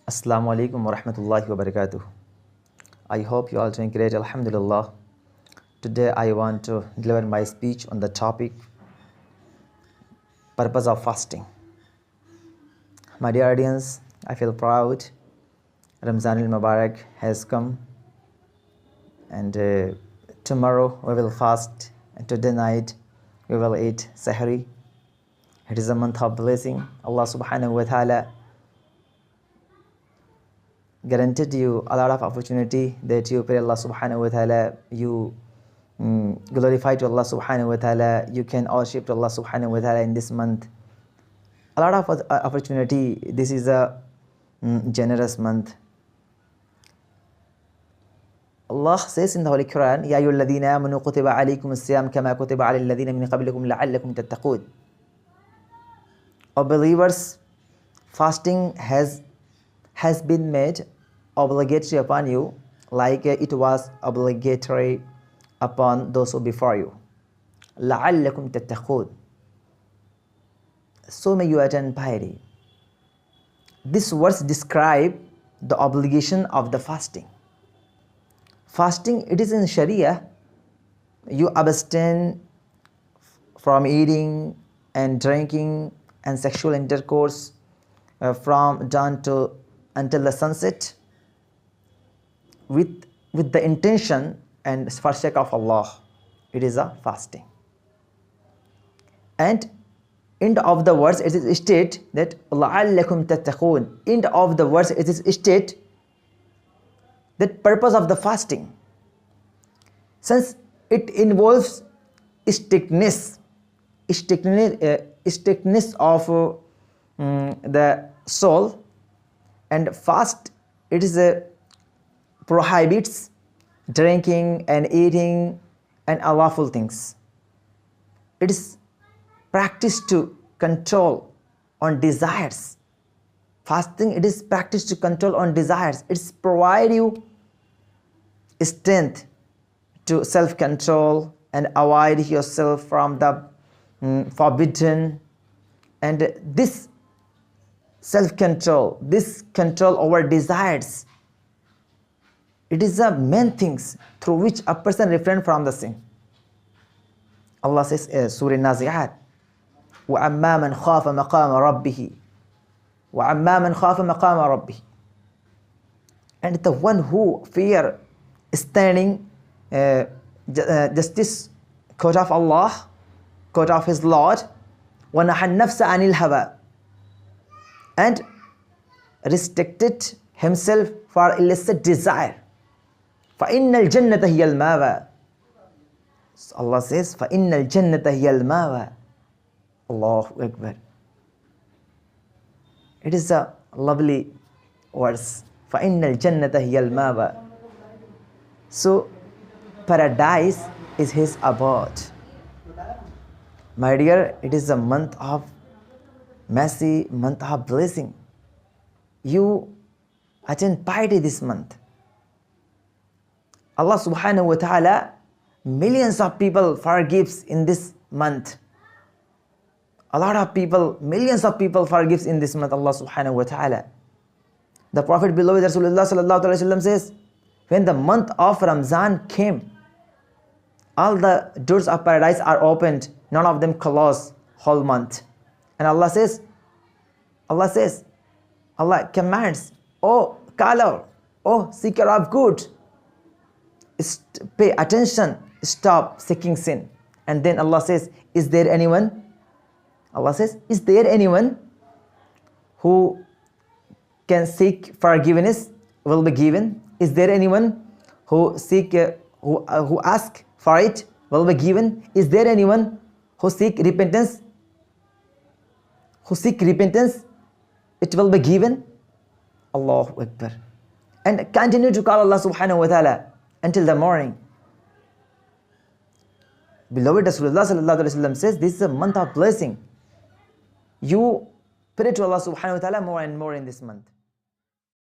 Assalamu alaikum wa rahmatullahi wa barakatuh. I hope you all doing great, alhamdulillah. Today I want to deliver my speech on the topic purpose of fasting. My dear audience, I feel proud. Ramazan al-Mubarak has come, and tomorrow we will fast, and today night we will eat sahri. It is a month of blessing. Allah subhanahu wa ta'ala guaranteed you a lot of opportunity that you pray Allah subhanahu wa ta'ala, you glorify to Allah subhanahu wa ta'ala, you can worship to Allah subhanahu wa ta'ala in this month. A lot of opportunity. This is a generous month. Allah says in the Holy Quran, Ya ayyuhalladhina amanu kutiba alaykum as-siyam kama kutiba alal ladhina min qablikum la'allakum tattaqun. O believers, fasting has been made obligatory upon you, like it was obligatory upon those who before you. لَعَلَّكُمْ تَتَّقُونَ. So may you attain piety. This verse describe the obligation of the fasting. Fasting, it is in Sharia. You abstain from eating and drinking and sexual intercourse from dawn to until the sunset, with the intention and for sake of Allah. It is a fasting. And end of the verse it is state that لَعَلَّكُمْ تَتَّقُونَ. End of the verse it is state that purpose of the fasting, since it involves strictness of the soul, and fast it is prohibits drinking and eating and unlawful things. It is practice to control on desires. Fasting, it is practice to control on desires. It's provide you strength to self-control and avoid yourself from the forbidden. And this self-control, this control over desires, it is the main things through which a person refrain from the sin. Allah says, Surah Nazi'at, وَأَمَّا مَنْ خَافَ مَقَامَ رَبِّهِ وَأَمَّا مَنْ خَافَ مَقَامَ رَبِّهِ. And the one who fear standing justice court of Allah, court of his Lord, وَنَحَى النَّفْسَ عَنِ الْهَوَى, and restricted himself for illicit desire. فَإِنَّ الْجَنَّةَ هِيَ الْمَأْوَى. Allah says, فَإِنَّ الْجَنَّةَ هِيَ الْمَأْوَى. Allahu Akbar. It is a lovely verse. فَإِنَّ الْجَنَّةَ هِيَ الْمَأْوَى. So, paradise is his abode. My dear, it is a month of mercy, month of blessing. You attain piety this month. Allah subhanahu wa ta'ala, millions of people forgives in this month. A lot of people, millions of people forgives in this month, Allah subhanahu wa ta'ala. The Prophet beloved Rasulullah sallallahu alaihi wasallam says, when the month of Ramazan came, all the doors of paradise are opened, none of them closed whole month. And Allah commands, oh caller, oh seeker of good, pay attention, stop seeking sin. And then Allah says, is there anyone? Allah says, is there anyone who can seek forgiveness? Will be given. Is there anyone who who ask for it? Will be given. Is there anyone who seek repentance? It will be given. Allahu Akbar. And continue to call Allah subhanahu wa ta'ala until the morning. Beloved Rasulullah sallallahu alaihi wasallam says, this is a month of blessing. You pray to Allah subhanahu wa ta'ala more and more in this month.